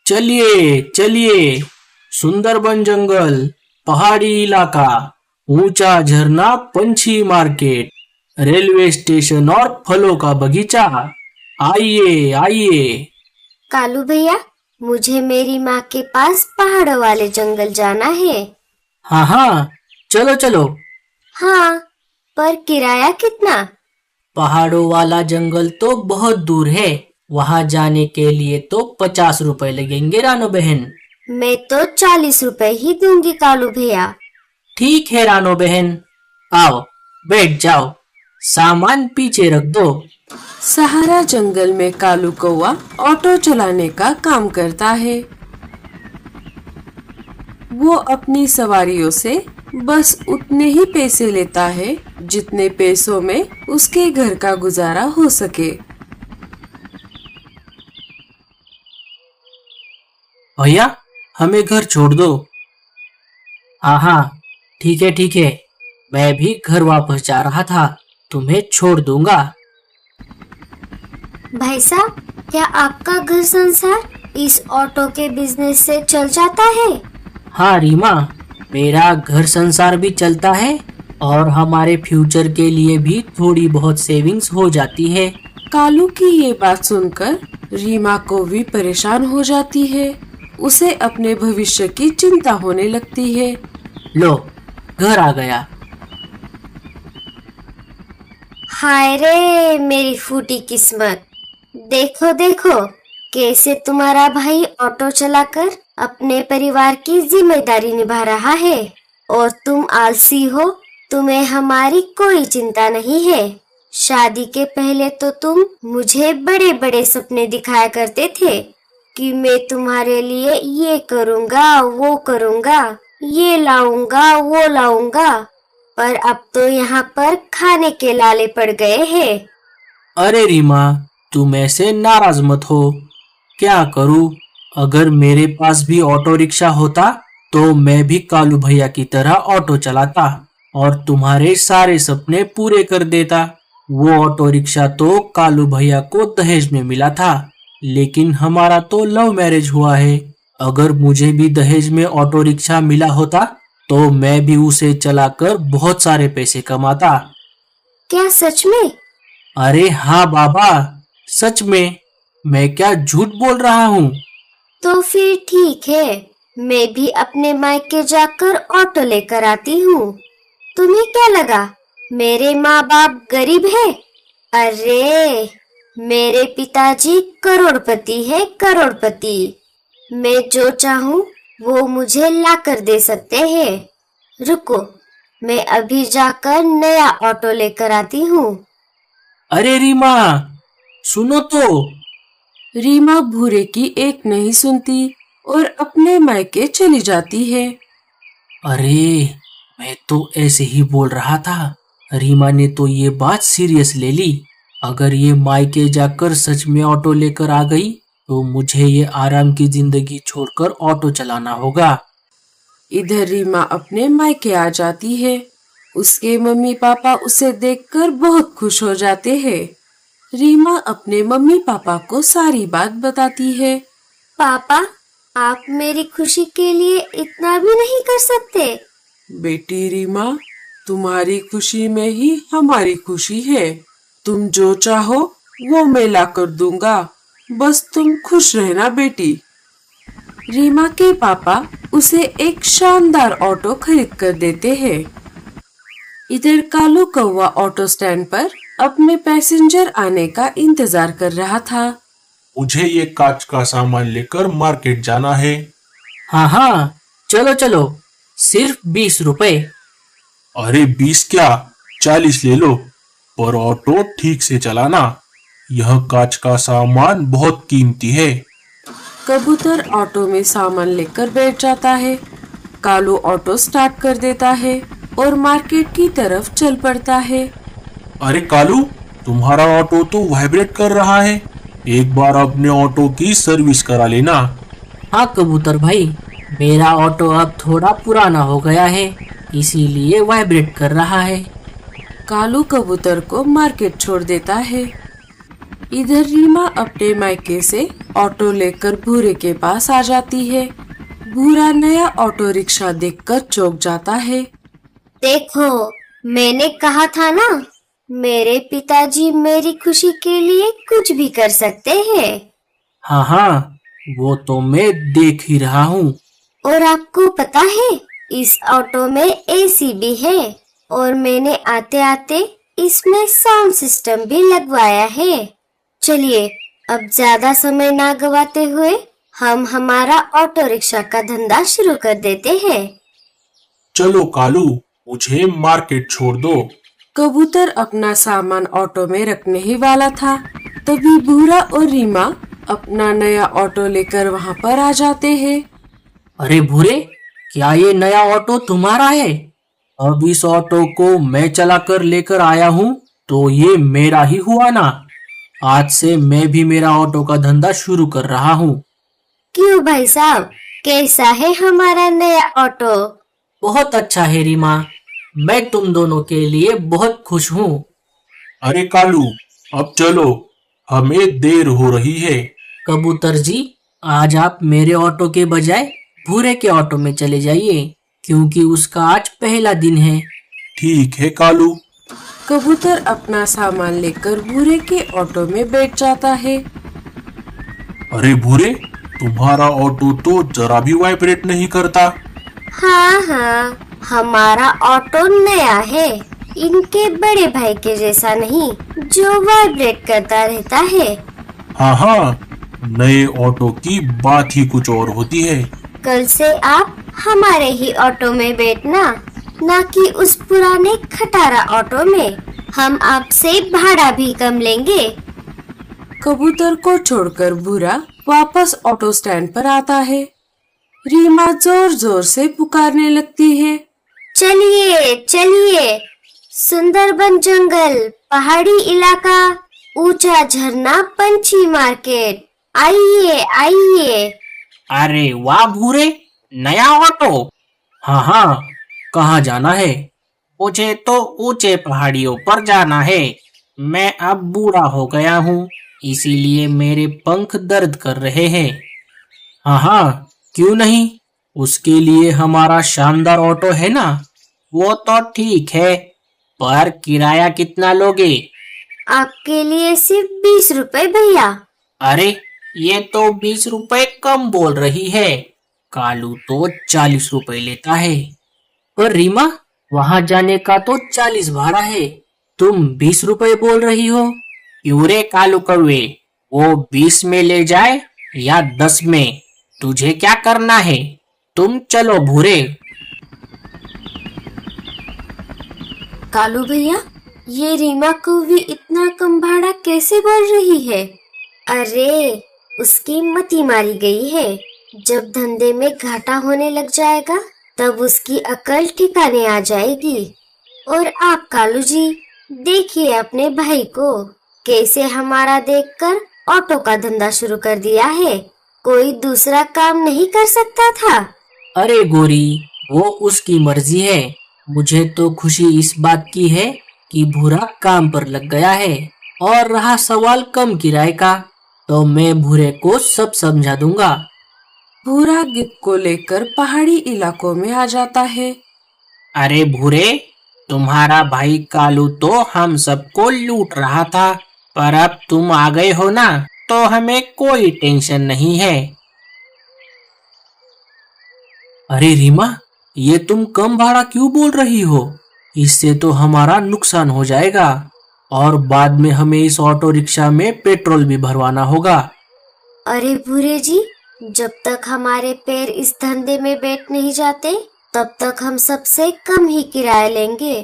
चलिए चलिए, सुंदरबन जंगल, पहाड़ी इलाका, ऊंचा झरना, पंछी मार्केट, रेलवे स्टेशन और फलों का बगीचा। आइए आइए। कालू भैया, मुझे मेरी माँ के पास पहाड़ों वाले जंगल जाना है। हाँ हाँ, चलो चलो। हाँ, पर किराया कितना? पहाड़ों वाला जंगल तो बहुत दूर है, वहाँ जाने के लिए तो 50 रुपए लगेंगे रानो बहन। मैं तो 40 रुपए ही दूंगी कालू भैया। ठीक है रानो बहन, आओ बैठ जाओ, सामान पीछे रख दो। सहारा जंगल में कालू कौवा ऑटो चलाने का काम करता है। वो अपनी सवारियों से बस उतने ही पैसे लेता है जितने पैसों में उसके घर का गुजारा हो सके। भैया, हमें घर छोड़ दो। हाँ हाँ, ठीक है, मैं भी घर वापस जा रहा था, तुम्हें छोड़ दूंगा। भाई साहब, क्या आपका घर संसार इस ऑटो के बिजनेस से चल जाता है? हाँ रीमा, मेरा घर संसार भी चलता है और हमारे फ्यूचर के लिए भी थोड़ी बहुत सेविंग्स हो जाती है। कालू की ये बात सुनकर रीमा को भी परेशान हो जाती है। उसे अपने भविष्य की चिंता होने लगती है। लो, घर आ गया। हाय रे मेरी फूटी किस्मत। देखो देखो, कैसे तुम्हारा भाई ऑटो चलाकर अपने परिवार की जिम्मेदारी निभा रहा है और तुम आलसी हो, तुम्हें हमारी कोई चिंता नहीं है। शादी के पहले तो तुम मुझे बड़े बड़े सपने दिखाया करते थे कि मैं तुम्हारे लिए ये करूँगा, वो करूँगा, ये लाऊंगा, वो लाऊंगा, पर अब तो यहाँ पर खाने के लाले पड़ गए हैं। अरे रीमा, तुम ऐसे नाराज मत हो। क्या करूँ, अगर मेरे पास भी ऑटो रिक्शा होता तो मैं भी कालू भैया की तरह ऑटो चलाता और तुम्हारे सारे सपने पूरे कर देता। वो ऑटो रिक्शा तो कालू भैया को दहेज में मिला था, लेकिन हमारा तो लव मैरिज हुआ है। अगर मुझे भी दहेज में ऑटो रिक्शा मिला होता तो मैं भी उसे चलाकर बहुत सारे पैसे कमाता। क्या सच में? अरे हाँ बाबा, सच में। मैं क्या झूठ बोल रहा हूँ? तो फिर ठीक है, मैं भी अपने मायके जाकर ऑटो लेकर आती हूँ। तुम्हें क्या लगा मेरे माँ बाप गरीब है? अरे मेरे पिताजी करोड़पति है, करोड़पति। मैं जो चाहूँ वो मुझे ला कर दे सकते हैं। रुको, मैं अभी जाकर नया ऑटो लेकर आती हूँ। अरे रीमा, सुनो तो। रीमा भूरे की एक नहीं सुनती और अपने मायके चली जाती है। अरे, मैं तो ऐसे ही बोल रहा था। रीमा ने तो ये बात सीरियस ले ली। अगर ये मायके जाकर सच में ऑटो लेकर आ गई तो मुझे ये आराम की जिंदगी छोड़कर ऑटो चलाना होगा। इधर रीमा अपने मायके आ जाती है। उसके मम्मी पापा उसे देखकर बहुत खुश हो जाते हैं। रीमा अपने मम्मी पापा को सारी बात बताती है। पापा, आप मेरी खुशी के लिए इतना भी नहीं कर सकते? बेटी रीमा, तुम्हारी खुशी में ही हमारी खुशी है। तुम जो चाहो वो मैं ला कर दूंगा, बस तुम खुश रहना बेटी। रीमा के पापा उसे एक शानदार ऑटो खरीद कर देते हैं। इधर कालू कौवा ऑटो स्टैंड पर अपने पैसेंजर आने का इंतजार कर रहा था। मुझे ये कांच का सामान लेकर मार्केट जाना है। हाँ हाँ, चलो चलो, सिर्फ 20 रुपए। अरे 20 क्या, 40 ले लो, पर ऑटो ठीक से चलाना। यह कांच का सामान बहुत कीमती है। कबूतर ऑटो में सामान लेकर बैठ जाता है। कालू ऑटो स्टार्ट कर देता है और मार्केट की तरफ चल पड़ता है। अरे कालू, तुम्हारा ऑटो तो वाइब्रेट कर रहा है। एक बार अपने ऑटो की सर्विस करा लेना। हाँ कबूतर भाई, मेरा ऑटो अब थोड़ा पुराना हो गया है, इसीलिए वाइब्रेट कर रहा है। कालू कबूतर को मार्केट छोड़ देता है। इधर रीमा अपने मायके से ऑटो लेकर भूरे के पास आ जाती है। भूरा नया ऑटो रिक्शा देखकर चौंक जाता है। देखो, मैंने कहा था ना, मेरे पिताजी मेरी खुशी के लिए कुछ भी कर सकते हैं। हाँ हाँ, वो तो मैं देख ही रहा हूँ। और आपको पता है, इस ऑटो में एसी भी है और मैंने आते आते इसमें साउंड सिस्टम भी लगवाया है। चलिए, अब ज्यादा समय ना गवाते हुए हम हमारा ऑटो रिक्शा का धंधा शुरू कर देते हैं। चलो कालू, मुझे मार्केट छोड़ दो। कबूतर अपना सामान ऑटो में रखने ही वाला था, तभी भूरा और रीमा अपना नया ऑटो लेकर वहाँ पर आ जाते हैं। अरे भूरे, क्या ये नया ऑटो तुम्हारा है? अब इस ऑटो को मैं चलाकर लेकर आया हूँ तो ये मेरा ही हुआ ना। आज से मैं भी मेरा ऑटो का धंधा शुरू कर रहा हूँ। क्यों भाई साहब, कैसा है हमारा नया ऑटो? बहुत अच्छा है रीमा, मैं तुम दोनों के लिए बहुत खुश हूँ। अरे कालू, अब चलो, हमें देर हो रही है। कबूतर जी, आज आप मेरे ऑटो के बजाय भूरे के ऑटो में चले जाइए, क्योंकि उसका आज पहला दिन है। ठीक है कालू। कबूतर अपना सामान लेकर भूरे के ऑटो में बैठ जाता है। अरे भूरे, तुम्हारा ऑटो तो जरा भी वाइब्रेट नहीं करता। हाँ हाँ, हमारा ऑटो नया है, इनके बड़े भाई के जैसा नहीं जो वाइब्रेट करता रहता है। हाँ हाँ, नए ऑटो की बात ही कुछ और होती है। कल से आप हमारे ही ऑटो में बैठना, ना कि उस पुराने खटारा ऑटो में। हम आपसे भाड़ा भी कम लेंगे। कबूतर को छोड़कर भूरा वापस ऑटो स्टैंड पर आता है। रीमा जोर जोर से पुकारने लगती है। चलिए चलिए, सुंदरबन जंगल, पहाड़ी इलाका, ऊंचा झरना, पंछी मार्केट, आइए आइए। अरे वाह भूरे, नया ऑटो। हाँ हाँ, कहाँ जाना है? मुझे तो ऊंचे पहाड़ियों पर जाना है। मैं अब बूढ़ा हो गया हूँ, इसीलिए मेरे पंख दर्द कर रहे हैं। हाँ हाँ, क्यों नहीं, उसके लिए हमारा शानदार ऑटो है ना। वो तो ठीक है, पर किराया कितना लोगे? आपके लिए सिर्फ 20 रुपए भैया। अरे, ये तो 20 रुपए कम बोल रही है। कालू तो 40 रुपए लेता है। पर रीमा, वहाँ जाने का तो 40 भाड़ा है, तुम 20 रुपए बोल रही हो। क्यों रे कालू कौवे, वो 20 में ले जाए या 10 में, तुझे क्या करना है? तुम चलो भूरे। कालू भैया, ये रीमा को भी इतना कम भाड़ा कैसे बोल रही है? अरे, उसकी मती मारी गई है। जब धंधे में घाटा होने लग जाएगा तब उसकी अकल ठिकाने आ जाएगी। और आप कालू जी, देखिए अपने भाई को, कैसे हमारा देखकर ऑटो का धंधा शुरू कर दिया है। कोई दूसरा काम नहीं कर सकता था। अरे गोरी, वो उसकी मर्जी है। मुझे तो खुशी इस बात की है कि भूरा काम पर लग गया है। और रहा सवाल कम किराए का, तो मैं भूरे को सब समझा दूंगा। भूरा गिद्ध को लेकर पहाड़ी इलाकों में आ जाता है। अरे भूरे, तुम्हारा भाई कालू तो हम सबको लूट रहा था, पर अब तुम आ गए हो ना, तो हमें कोई टेंशन नहीं है। अरे रीमा, ये तुम कम भाड़ा क्यों बोल रही हो? इससे तो हमारा नुकसान हो जाएगा और बाद में हमें इस ऑटो रिक्शा में पेट्रोल भी भरवाना होगा। अरे भूरे जी, जब तक हमारे पैर इस धंधे में बैठ नहीं जाते तब तक हम सबसे कम ही किराया लेंगे।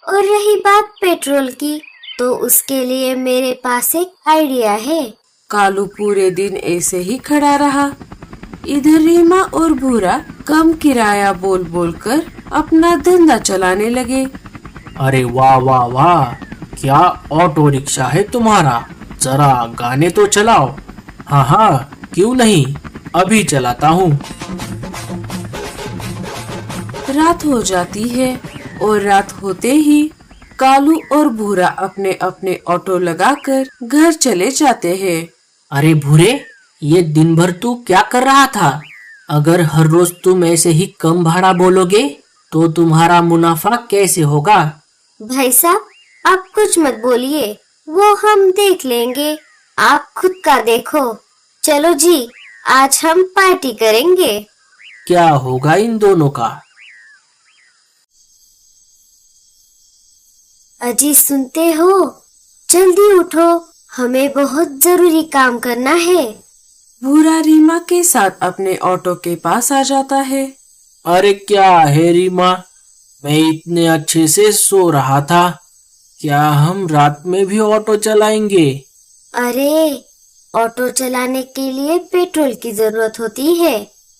और रही बात पेट्रोल की, तो उसके लिए मेरे पास एक आइडिया है। कालू पूरे दिन ऐसे ही खड़ा रहा। इधर रीमा और भूरा कम किराया बोल बोल कर अपना धंधा चलाने लगे। अरे वाह वाह वाह, क्या ऑटो रिक्शा है तुम्हारा, जरा गाने तो चलाओ। हाँ हाँ, क्यों नहीं, अभी चलाता हूँ। रात हो जाती है और रात होते ही कालू और भूरा अपने अपने ऑटो लगाकर घर चले जाते हैं। अरे भूरे, ये दिन भर तू क्या कर रहा था? अगर हर रोज तुम ऐसे ही कम भाड़ा बोलोगे तो तुम्हारा मुनाफा कैसे होगा? भाई साहब, आप कुछ मत बोलिए, वो हम देख लेंगे। आप खुद का देखो। चलो जी, आज हम पार्टी करेंगे। क्या होगा इन दोनों का? अजी सुनते हो? जल्दी उठो, हमें बहुत जरूरी काम करना है। भूरा रीमा के साथ अपने ऑटो के पास आ जाता है। अरे क्या है रीमा, मैं इतने अच्छे से सो रहा था। क्या हम रात में भी ऑटो चलाएंगे? अरे, ऑटो चलाने के लिए पेट्रोल की जरूरत होती है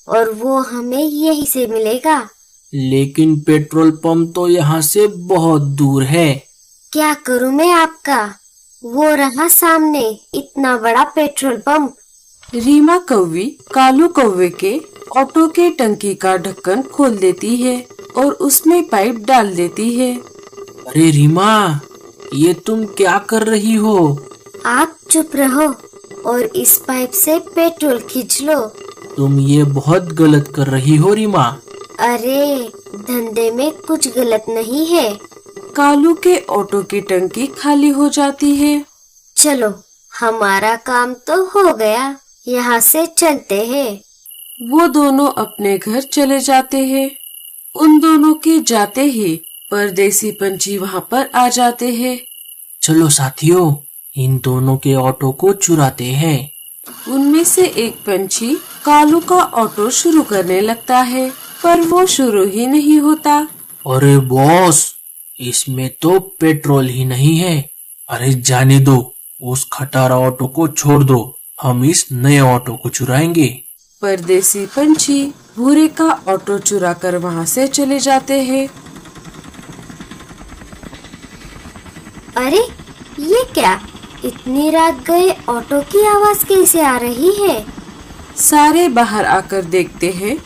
और वो हमें यहीं से मिलेगा। लेकिन पेट्रोल पंप तो यहाँ से बहुत दूर है। क्या करूं मैं आपका? वो रहा सामने इतना बड़ा पेट्रोल पंप। रीमा कौवी कालू कौवे के ऑटो के टंकी का ढक्कन खोल देती है और उसमें पाइप डाल देती है। अरे रीमा, ये तुम क्या कर रही हो? आप चुप रहो और इस पाइप से पेट्रोल खींच लो। तुम ये बहुत गलत कर रही हो रीमा। अरे, धंधे में कुछ गलत नहीं है। कालू के ऑटो की टंकी खाली हो जाती है। चलो, हमारा काम तो हो गया, यहाँ से चलते हैं। वो दोनों अपने घर चले जाते हैं। उन दोनों के जाते ही परदेसी पंछी वहाँ पर आ जाते हैं। चलो साथियों, इन दोनों के ऑटो को चुराते हैं। उनमें से एक पंछी कालू का ऑटो शुरू करने लगता है, पर वो शुरू ही नहीं होता। अरे बॉस, इसमें तो पेट्रोल ही नहीं है। अरे जाने दो, उस खटारा ऑटो को छोड़ दो, हम इस नए ऑटो को चुराएंगे। परदेसी पंछी भूरे का ऑटो चुरा कर वहाँ से चले जाते हैं। अरे, ये क्या? इतनी रात गए ऑटो की आवाज कैसे आ रही है? सारे बाहर आकर देखते हैं।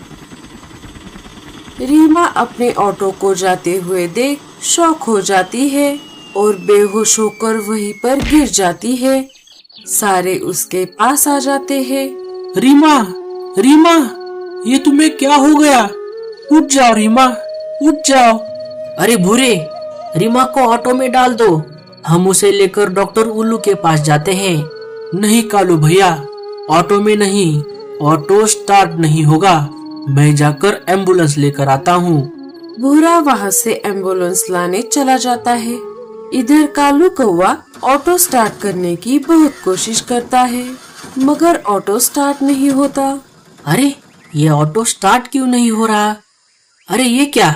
रीमा अपने ऑटो को जाते हुए देख शॉक हो जाती है और बेहोश होकर वहीं पर गिर जाती है। सारे उसके पास आ जाते हैं। रीमा, रीमा, ये तुम्हें क्या हो गया? उठ जाओ रीमा, उठ जाओ। अरे भूरे, रीमा को ऑटो में डाल दो, हम उसे लेकर डॉक्टर उल्लू के पास जाते हैं। नहीं कालू भैया, ऑटो में नहीं, ऑटो स्टार्ट नहीं होगा। मैं जाकर एम्बुलेंस लेकर आता हूँ। भूरा वहाँ से एम्बुलेंस लाने चला जाता है। इधर कालू कौवा ऑटो स्टार्ट करने की बहुत कोशिश करता है, मगर ऑटो स्टार्ट नहीं होता। अरे, ये ऑटो स्टार्ट क्यों नहीं हो रहा? अरे ये क्या?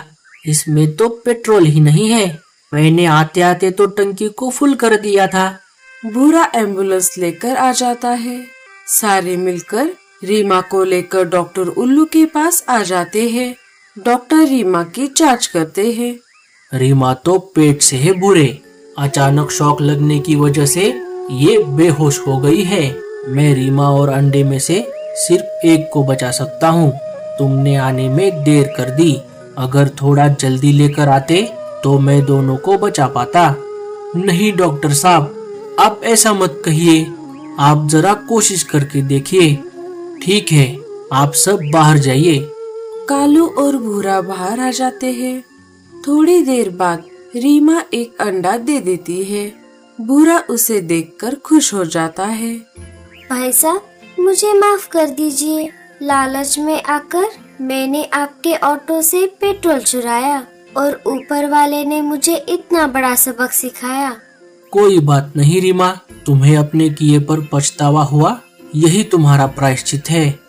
इसमें तो पेट्रोल ही नहीं है। मैंने आते आते तो टंकी को फुल कर दिया था। भूरा एम्बुलेंस लेकर आ जाता है। सारे मिलकर रीमा को लेकर डॉक्टर उल्लू के पास आ जाते हैं। डॉक्टर रीमा की जांच करते हैं। रीमा तो पेट से है भूरे, अचानक शॉक लगने की वजह से ये बेहोश हो गई है। मैं रीमा और अंडे में से सिर्फ एक को बचा सकता हूँ। तुमने आने में देर कर दी। अगर थोड़ा जल्दी लेकर आते तो मैं दोनों को बचा पाता। नहीं डॉक्टर साहब, आप ऐसा मत कहिए। आप जरा कोशिश करके देखिए। ठीक है, आप सब बाहर जाइए। कालू और भूरा बाहर आ जाते हैं। थोड़ी देर बाद रीमा एक अंडा दे देती है। भूरा उसे देखकर खुश हो जाता है। भाई साहब, मुझे माफ कर दीजिए। लालच में आकर मैंने आपके ऑटो से पेट्रोल चुराया और ऊपर वाले ने मुझे इतना बड़ा सबक सिखाया। कोई बात नहीं रीमा, तुम्हें अपने किए पर पछतावा हुआ, यही तुम्हारा प्रायश्चित है।